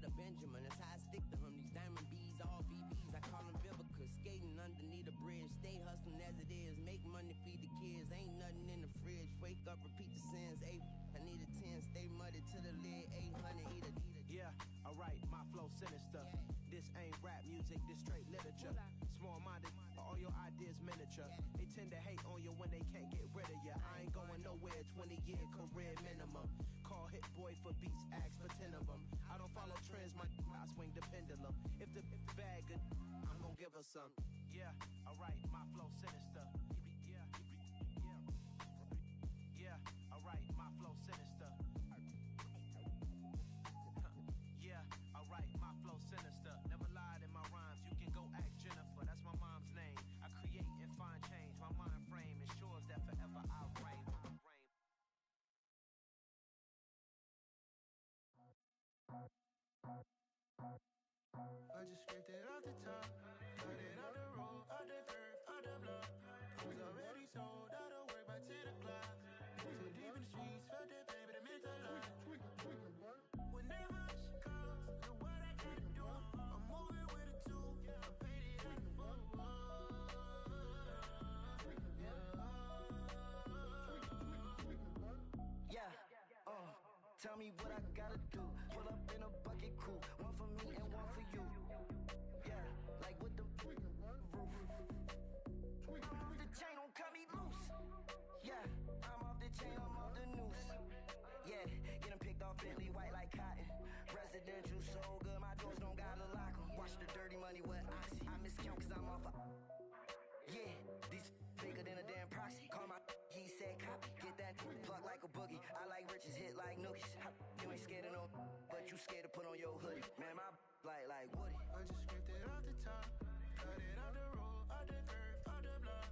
a Benjamin. That's how I stick to him. These diamond bees, all BBs. I call them Vivica. Skating underneath a bridge. Stay hustling as it is. Make money, feed the kids. Ain't nothing in the fridge. Wake up, repeat the sins. I need a 10. Stay muddy to the lid. 800, eat a. Yeah, alright, my flow sinister. This ain't rap music, this straight literature. Small-minded, all your ideas miniature. They tend to hate on you when they can't get rid of you. I ain't going nowhere, 20-year career minimum. Call Hit Boy for beats, ask for 10 of them. I don't follow trends, I swing the pendulum. If the bag good, I'm gonna give her some. Yeah, alright, my flow sinister. Yeah, alright, my flow sinister. Yeah, alright, my flow sinister. Never lied in my rhymes, you can go ask Jennifer. That's my mom's name. I create and find change. My mind frame ensures that forever I reign. I just scraped it off the top, cut it out the road, out the dirt, out the block. I was already sold out of work by 10 o'clock. Too deep in the streets, felt that baby, that meant a lot. Whenever she calls, do what I gotta do. I'm moving with a two, I paid it out the four. Yeah, tell me what I gotta do. Pull up in a bucket crew, one for me and one for you. Yeah, like with the roof. I'm off the chain, don't cut me loose. Yeah, I'm off the chain, I'm off the noose. Yeah, getting picked off Bentley, white like cotton. Residential so good, my doors don't gotta lock 'em. Watch the dirty money with oxy. I miscount cause I'm off a. Yeah, these bigger than a damn proxy. Call my he said copy. Get that plug like a boogie. I like riches, hit like nookies. You ain't scared of no, but you scared to put on your hoodie. Man, my like Woody. I just scraped it off the top, cut it out the road, out the dirt, out the block.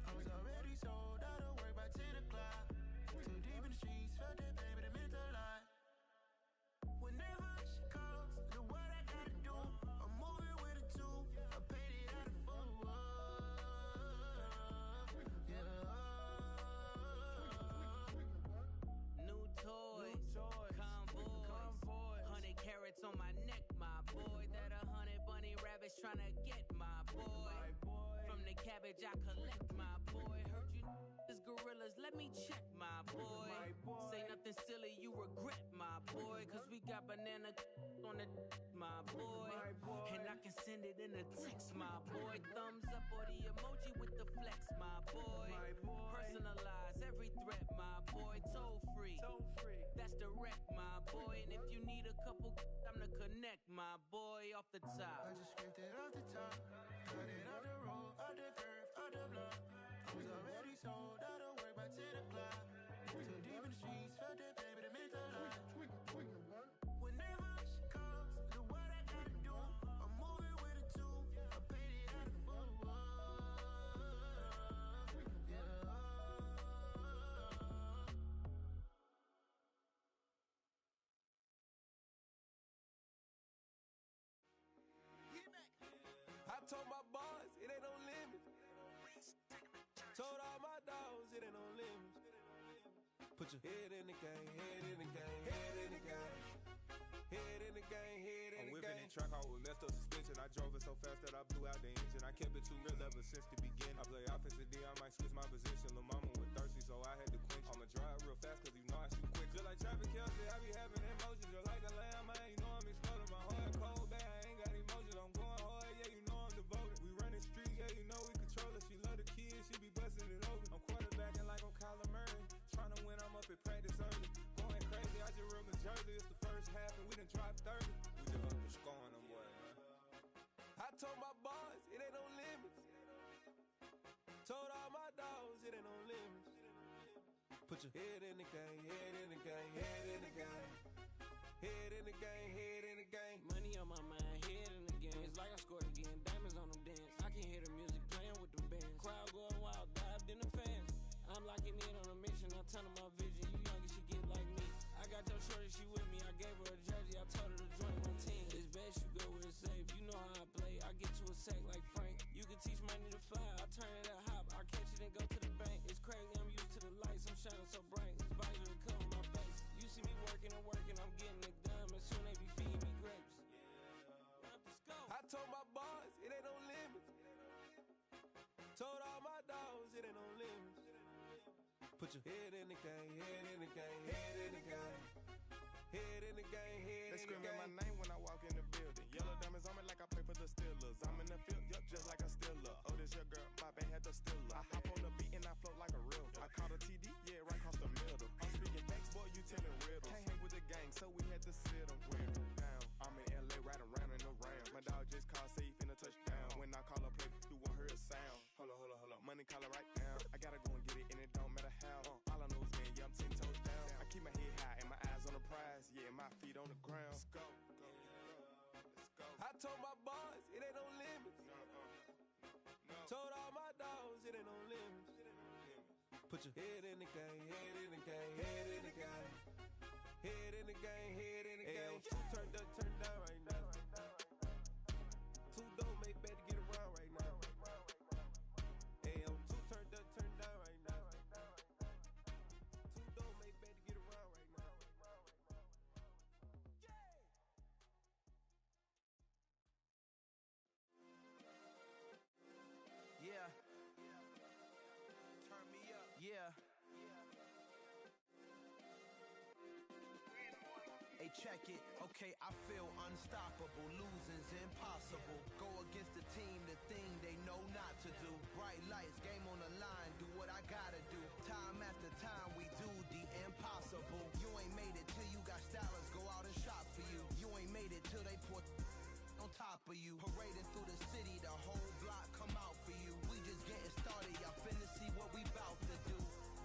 I was already sold out of work by 10 o'clock. Too deep in the streets, felt that baby, that meant a lot. Whenever she calls, do what I gotta do. I'm moving with a two, I paid it out of four. New toys, convoys, 100 carats on my neck, my boy. That 100 bunny rabbits tryna get my boy. From the cabbage I collect, my boy. Heard you is gorillas, let me check, my boy. Say nothing silly, you regret, my boy. Cause we got banana on the my boy. And I can send it in a text, my boy. Thumbs up or the emoji with the flex, my boy. Personalize every threat, my boy. Toll free, that's direct, my boy. And if you need a couple, I'm to connect, my boy, off the top. I just scraped it off the top, cut it out the road, out the dirt, out the block. I was already sold out of work by 10 o'clock. Too deep in the streets, felt that baby, that meant a lot. Whenever she calls, do what I gotta do. I'm moving with a two, I paid it out of four. I told my boys, it ain't no limit. Told all my dogs, it ain't no limit. Put your head in the game, head in the game, head in the game. Head in the game, head in the game. I'm whipping in track out with messed up suspension. I drove it so fast that I blew out the engine. I kept it too real ever since the beginning. I play offensive D, I might switch my position. Lil' mama was thirsty, so I had to quench. I'ma drive real fast cause you know I shoot quick. Just like Travis Kelce, I be having emotions. Just like a lamb, man, you know I'm exploding. My heart cold, bad, I ain't got emotions. I'm going hard, yeah, you know I'm devoted. We running streets, yeah, you know we control it. She love the kids, she be busting it over. I'm quarterbacking like I'm Kyler Murray. Trying to win, I'm up at practice early. Going crazy, I just real my jersey. It's the first half and we done dropped 30. We just up and scoring them, boy, man. I told my boys, it ain't no limits. Told all my dogs, it ain't no limits. Put your head in the game, head in the game, head in the game. Head in the game, head in the game. Money on my mind, head in the game. It's like I scored again, diamonds on them dance. I can hear the music playing with them bands. Crowd going wild, dived in the fans. I'm locking in on a mission, I'm telling my vision. You young and she get like me. I got your shorty, she with me. I gave her a jersey, I told her to join my team. It's best you go where it's safe. You know how I play. I get to a sack like Frank. You can teach money to fly. I turn it up hop. I catch it and go to the bank. It's crazy, I'm used to the lights. I'm shining so bright. This visor will cover my face. You see me working and working. I'm getting it done. And soon they be feeding me grapes. Put your head in the game, head in the game, head in the game. Head in the game, head in the game. They screaming my name when I walk in the building. Yellow diamonds on me like I play for the Steelers. I'm in the field, yup, just like a Steeler. Oh, this your girl, my band had the Steeler. I hop on the beat and I float like a real. I caught a TD, yeah, right across the middle. I'm speaking facts, boy, you telling riddles. Can't hang with the gang, so we had to sit them down. I'm in LA, right around and around. My dog just called, say he finna touchdown. When I call a play, you won't hear a sound. Hold up, money calling right now. I gotta go and get it, and it don't matter how. All I know is, man, yeah, I'm 10 toes down. I keep my head high and my eyes on the prize. Yeah, my feet on the ground. Let's go. I told my boys, it ain't no limits. Told all my dogs, it ain't no limits. Put your head in the game, head in the game, head in the game. Head in the game, head in the game. Two turned up, turned down right now. Two don't make better get around right now. Hey, I'm two turned up, turned down right now. Two don't make better get around right now. Yeah. Turn me up. Yeah. Hey, check it. Okay, I feel unstoppable. Losing's impossible. Go against the team, the thing they know not to do. Bright lights, game on the line. Do what I gotta do. Time after time, we do the impossible. You ain't made it till you got stylists go out and shop for you. You ain't made it till they put on top of you. Parading through the city, the whole block come out for you. We just getting started, y'all finna see what we bout to do.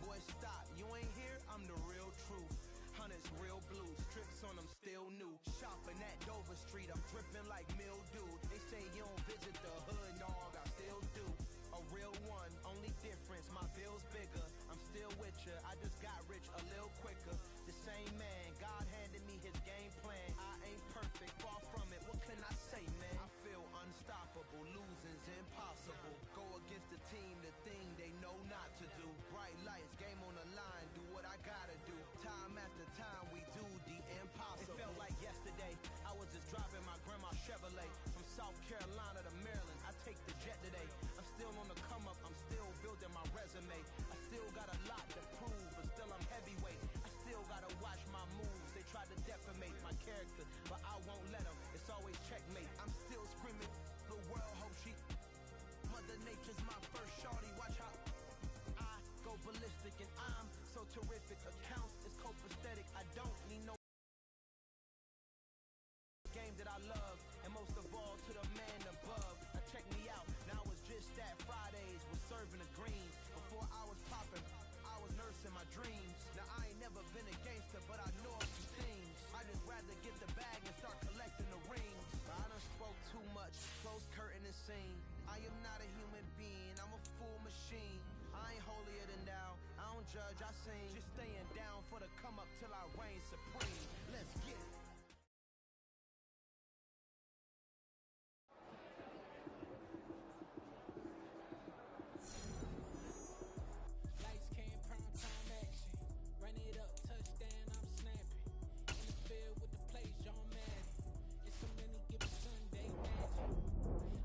Boy, stop, you ain't here, I'm the real truth. Hunters, real blue, strips on them still new. Shopping at Dover Street, I'm dripping like mildew. They say you don't visit the hood, dog, I still do. A real one, only difference, my bill's bigger. I'm still with ya, I just got rich a little quicker. The same man, God handed me his game plan. I ain't perfect, far from it, what can I say, man? I feel unstoppable, losing's impossible. Go against the team, the thing they know not to do. Bright lights, game on the line, do what I gotta do. Time after time, we do the impossible. It felt like yesterday, I was just driving my grandma's Chevrolet. From South Carolina to Maryland, I take the jet today. I'm still on the come up, I'm still building my resume. I still got a lot to prove, but still I'm heavyweight. I still gotta watch my moves, they try to defamate my character, but I won't let them, it's always checkmate. I'm still screaming, the world hope she Mother Nature's my first shorty, watch how I go ballistic and I'm so terrific. Accounts is copacetic, I don't need no game that I love, and most of all to the man above. Now check me out, now it's just that Fridays was serving the greens. Before I was popping, I was nursing my dreams. Now I ain't never been a gangster, but I know a few things. I just rather get the bag and start collecting the rings. But I done spoke too much, close curtain and scene. I am not a human being, I'm a full machine. I ain't holier than thou, I don't judge, I sing. Just staying down for the come up till I reign supreme. Let's get it. Lights, cam, prime time action. Run it up, touchdown, I'm snapping. In the field with the plays, John Madden. It's so many given Sunday magic.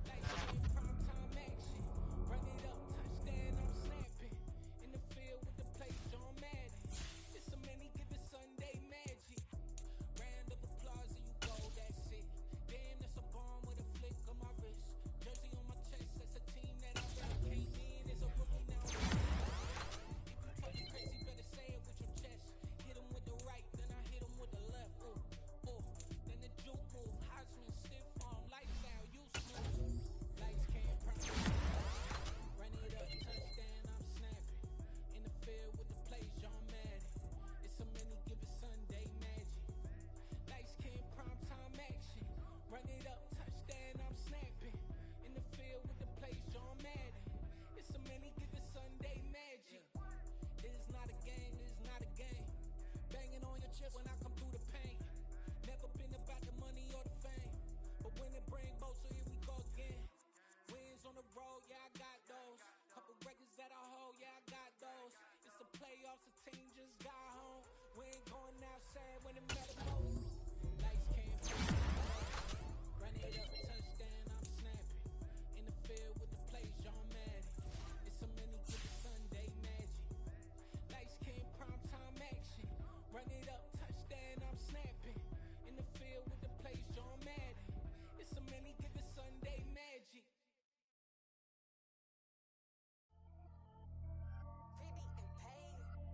Lights, cam, prime time action. Run it up, touchdown, I'm snapping. In the field with the plays, John Madden. It's so many given Sunday magic. Round of applause and you go, that's it. Damn, that's a bomb with a flick on my wrist. Jersey on my chest, that's a team that I rep. Came in as a rookie, now I'm talking crazy, better say it with your chest. Hit him with the right, then I hit him with the left. Ooh, ooh. Then the juke move. Heisman stiff arm, lights out, you smooth. Lights can't prime. Run it up, touchdown, I'm snapping. In the field with the plays, John Madden. It's so many given Sunday magic. Lights can't prime time action. Run it up, touchdown, I'm snapping. In the field with the plays, John Madden. It's so many given Sunday magic. This is not a game, this is not a game. Banging on your chest when I come through the pain. Never been about the money or the fame, but when it bring both, so here we go again. Wins on the road, yeah, I got those. Couple records that I hold, yeah, I got those. It's the playoffs, the team just got home. We ain't going outside when it